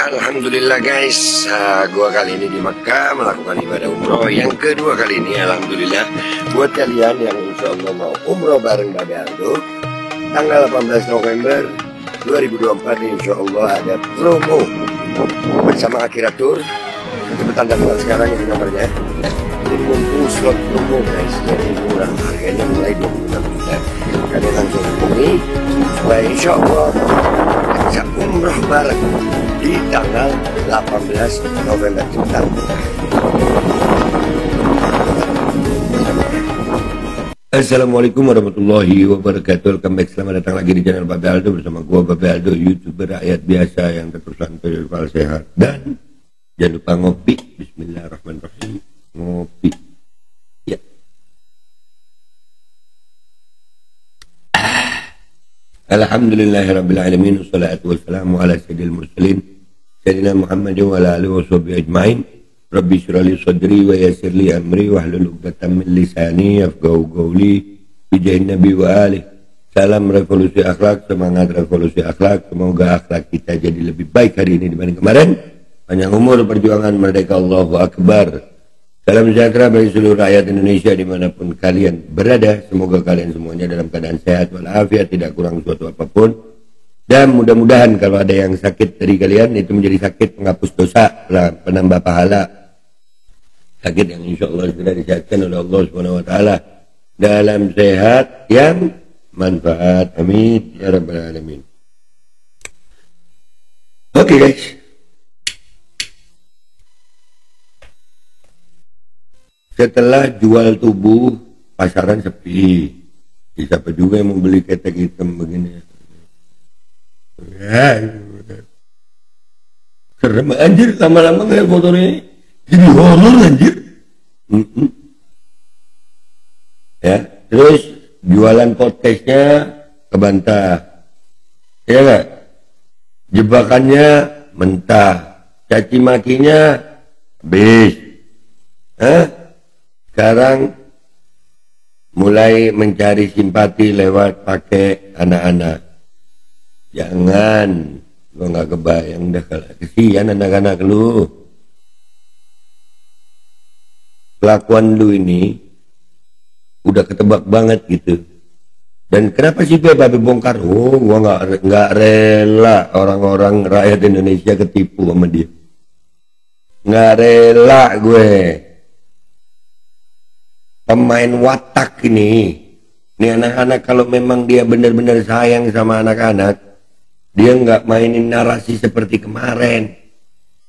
Alhamdulillah guys, gua kali ini di Makkah melakukan ibadah umroh yang kedua kali ini. Alhamdulillah buat kalian yang insya Allah mau umroh bareng Babe Aldo tanggal 18 November 2024 insya Allah ada promo bersama Akhirat Tour. Cepetan daftar sekarang ini nomornya. Ini mumpung slot promo guys, jadi murah, harganya mulai 26 juta. Kalian langsung hubungi supaya insya Allah bisa umroh bareng di tanggal 18 November kita. Assalamualaikum warahmatullahi wabarakatuh. Welcome back, selamat datang lagi di channel Babe Aldo bersama gua Babe Aldo, YouTuber rakyat biasa yang terus santai dan sehat. Dan jangan lupa ngopi. Bismillahirrahmanirrahim. Ngopi. Ya. Alhamdulillahirabbil alamin, wassalatu wassalamu ala sayyidil mursalin sayyidina Muhammad wa ala alihi washabihi ajmain. Rabbi shrah li sadri wa yassir li amri wahlul 'uqdatam min lisani yafqahu qawli bi jahin nabi wa alihi. Salam revolusi akhlak, semangat revolusi akhlak. Semoga akhlak kita jadi lebih baik hari ini dibanding kemarin. Panjang umur, perjuangan, merdeka, Allahu Akbar. Salam sejahtera bagi seluruh rakyat Indonesia dimanapun kalian berada. Semoga kalian semuanya dalam keadaan sehat walafiat, tidak kurang suatu apapun. Dan mudah-mudahan kalau ada yang sakit dari kalian itu menjadi sakit penghapus dosa, penambah pahala. Sakit yang insya Allah sudah disehatkan oleh Allah Subhanahu Wa Taala dalam sehat yang manfaat. Amin ya rabbal alamin. Oke guys. Setelah jual tubuh, pasaran sepi. Siapa juga yang mau beli ketek hitam begini? Ya, serem anjir, lama-lama ngeliat fotonya jadi horor anjir. Ya, terus jualan podcastnya kebantah. Ya gak? Jebakannya mentah, caci makinya habis. Sekarang mulai mencari simpati lewat pakai anak-anak. Jangan, gua nggak kebayang dah, kalau kesian anak-anak lu. Kelakuan lu ini udah ketebak banget gitu. Dan kenapa sih Babe bongkar? Oh, gua nggak rela orang-orang rakyat Indonesia ketipu sama dia. Nggak rela gue. Pemain watak ini anak-anak kalau memang dia benar-benar sayang sama anak-anak, dia nggak mainin narasi seperti kemarin.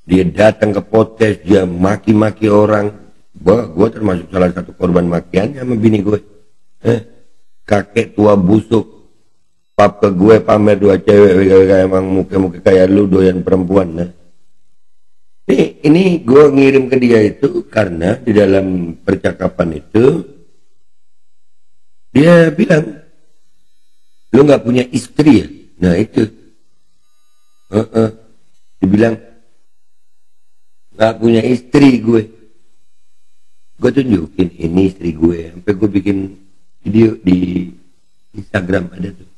Dia datang ke podcast, dia maki-maki orang. Gue termasuk salah satu korban makiannya sama bini gue. Kakek tua busuk, pap ke gue pamer dua cewek kayak emang muka-muka kayak lu doyan perempuan. Nah. Ini gue ngirim ke dia itu karena di dalam percakapan itu dia bilang, lu nggak punya istri ya? Nah itu, dia bilang nggak punya istri gue. Gue tunjukin ini istri gue, sampai gue bikin video di Instagram ada tuh.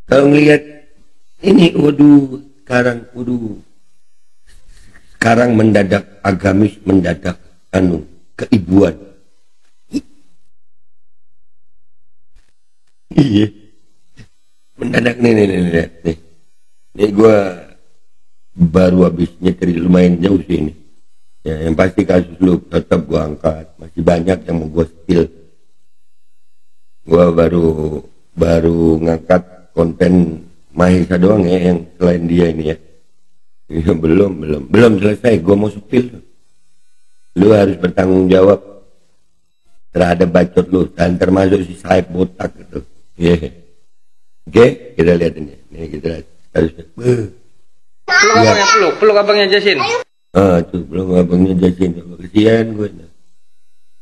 Kalau ngelihat ini, sekarang mendadak agamis, mendadak keibuan. Iya. Mendadak nih. Nih gue baru habis nyetir lumayan jauh sih ini. Ya, yang pasti kasus lu tetap gue angkat. Masih banyak yang mau gue spill. Gue baru ngangkat konten Mahesa doang ya, yang selain dia ini ya. Ya, belum selesai. Gue mau spill. Lu harus bertanggung jawab terhadap bacot lu, dan termasuk si Saib botak gitu. Yeah. Oke, kita lihat ini. Nih kita harusnya. Peluk abangnya Jasin. Tuh peluk abangnya Jasin. Kesian gue.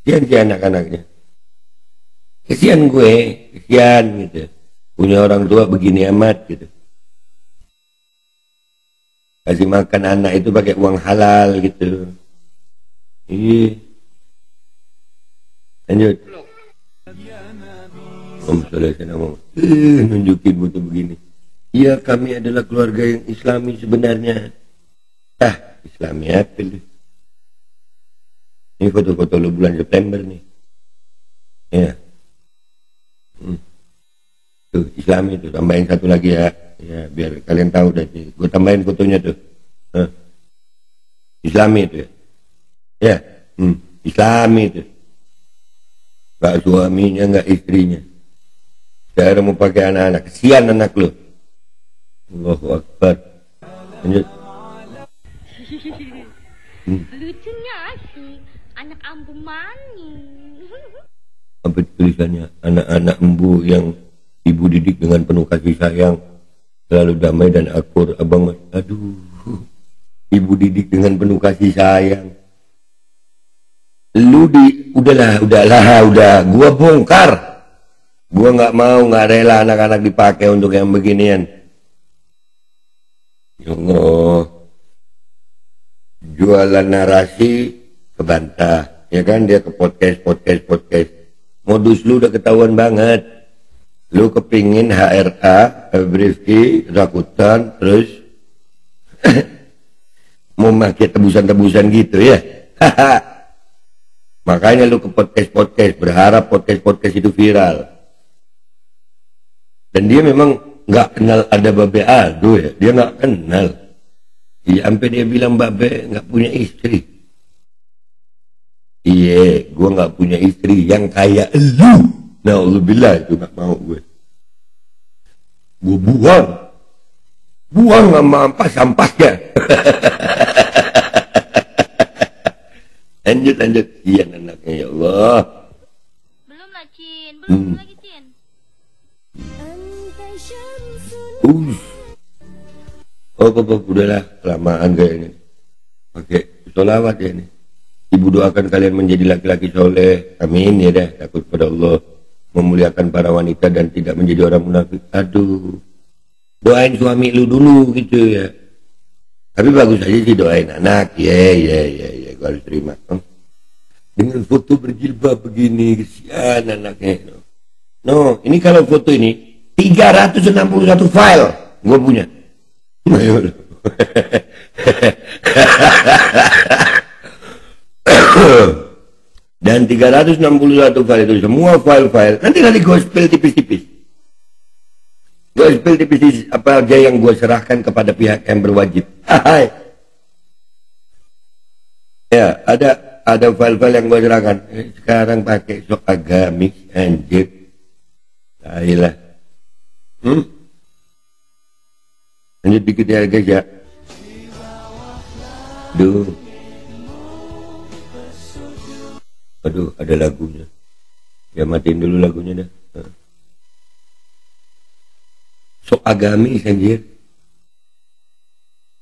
Kesian si anak-anaknya. Kesian gue, kesian gitu. Punya orang tua begini amat gitu. Kasih makan anak itu pakai uang halal gitu. Iya. Lanjut. Nunjukin butuh begini. Iya, kami adalah keluarga yang Islami sebenarnya. Islami apa lu? Ini foto-foto lu bulan September nih. Ya. Tuh, Islami tuh, tambahin satu lagi ya. Ya, biar kalian tahu deh. Gue tambahin fotonya tuh. Islami tuh ya. Ya, Islami tuh. Gak suaminya, gak istrinya. Sekarang mau pakai anak-anak. Kesian anak lu. Allahu Akbar. Lanjut. Lucunya asik. Anak ambu manis. Apa tulisannya? Anak-anak embu yang ibu didik dengan penuh kasih sayang, selalu damai dan akur. Abang, aduh, ibu didik dengan penuh kasih sayang. Lu udah, gua bongkar. Gua nggak mau, nggak rela anak-anak dipakai untuk yang beginian. Ya Allah, jualan narasi kebantah, ya kan, dia ke podcast. Modus lu udah ketahuan banget. Lu kepingin HRA, Brifki, Rakuten, terus mau pakai tebusan-tebusan gitu ya. Makanya lu ke podcast, berharap podcast itu viral. Dan dia memang nggak kenal ada Babe Aldo ya, dia nggak kenal. Iya, sampai dia bilang Babe nggak punya istri. Iya, gue nggak punya istri yang kayak lu. Na'udzubillah, itu nggak mau gue. Gue buang sama sampahnya. lanjut. Iya anaknya, ya Allah. Belum lah, Cin. Belum lagi, Cin. Udahlah, kelamaan kayaknya. Pakai sholawat ya ini. Ibu doakan kalian menjadi laki-laki soleh. Amin ya dah. Takut pada Allah, memuliakan para wanita dan tidak menjadi orang munafik. Aduh, doain suami lu dulu gitu ya. Tapi bagus aja sih doain anak. Ya, gue harus terima. Dengan foto berjilbab begini, kesian anaknya. No, ini kalau foto ini 361 file gue punya. Dan 361 file itu semua file-file nanti gue spill tipis-tipis. Gue spill tipis apa aja yang gue serahkan kepada pihak yang berwajib. Ya, ada file-file yang gue serahkan. Sekarang pakai sok agamis anjir. Ayolah. Lanjut dikit ya guys ya. Aduh, ada lagunya. Ya matiin dulu lagunya dah. Sok agamis anjir.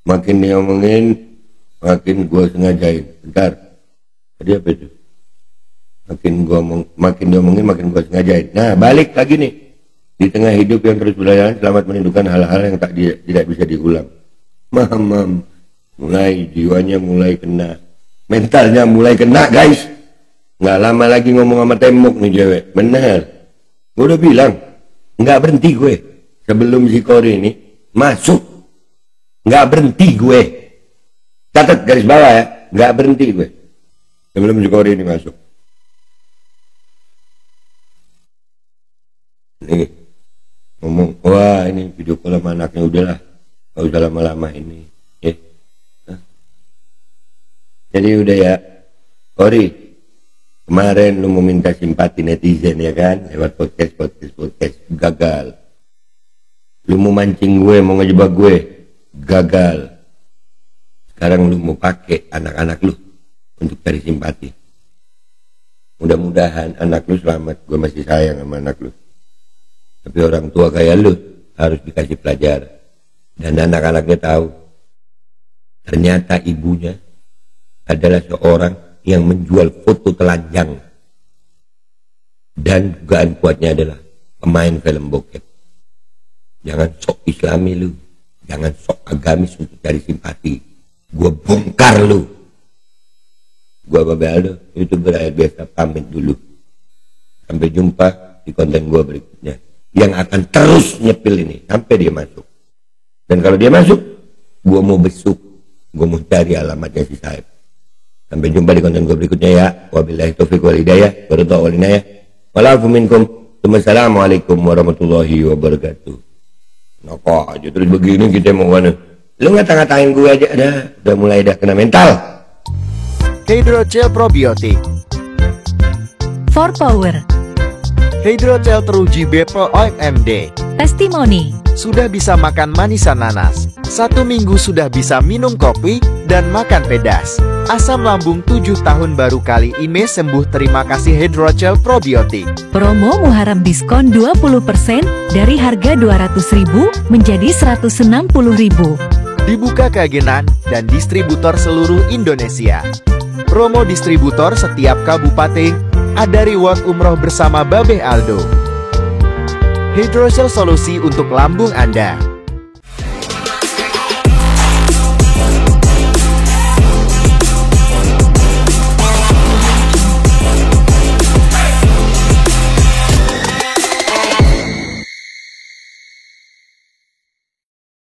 Makin dia omongin, makin gue sengajain. Bentar. Tadi apa itu? Makin diomongin, makin gue sengajain. Nah, balik lagi nih. Di tengah hidup yang terus berjalan, selamat merindukan tidak bisa diulang. Mam. Mulai jiwanya mulai kena. Mentalnya mulai kena, guys. Nggak lama lagi ngomong sama tembok nih cewek. Bener. Gue udah bilang, nggak berhenti gue. Sebelum si Kori ini masuk, nggak berhenti gue. Catat garis bawah ya, nggak berhenti gue. Sebelum si Kori ini masuk. Nih, ngomong, wah ini video call sama anaknya, udahlah. Nggak usah lama-lama ini. Ya. Jadi udah ya, Kori. Kemarin lu mau minta simpati netizen ya kan, lewat podcast, gagal. Lu mau mancing gue, mau ngejebak gue, gagal. Sekarang lu mau pakai anak-anak lu untuk cari simpati. Mudah-mudahan anak lu selamat, gue masih sayang sama anak lu. Tapi orang tua kayak lu harus dikasih pelajaran. Dan anak-anaknya tahu, ternyata ibunya adalah seorang yang menjual foto telanjang, dan dugaan kuatnya adalah pemain film bokep. Jangan sok islami lu, jangan sok agamis untuk cari simpati. Gua bongkar lu. Gua Babe Aldo, YouTuber rakyat biasa, pamit dulu. Sampai jumpa di konten gua berikutnya yang akan terus nyepil ini sampai dia masuk. Dan kalau dia masuk, gue mau besuk, gue mau cari alamatnya si Saib. Sampai jumpa di konten gue berikutnya ya. Wabillahi taufiq wal hidayah. Waridha wal inayah. Walafu minkum. Wassalamualaikum warahmatullahi wabarakatuh. Napa aja terus begini kita mau mana? Lu ngata-ngatain gue aja udah mulai kena mental. Hydrogel probiotik. For Power. Hydrogel teruji BPOM OMD. Testimoni. Sudah bisa makan manisan nanas. 1 minggu sudah bisa minum kopi dan makan pedas. Asam lambung 7 tahun baru kali ini sembuh. Terima kasih Hydrogel probiotik. Promo Muharram diskon 20% dari harga 200.000 menjadi 160.000. Dibuka keagenan dan distributor seluruh Indonesia. Promo distributor setiap kabupaten. Ada reward umroh bersama Babeh Aldo. Hydrogel solusi untuk lambung Anda.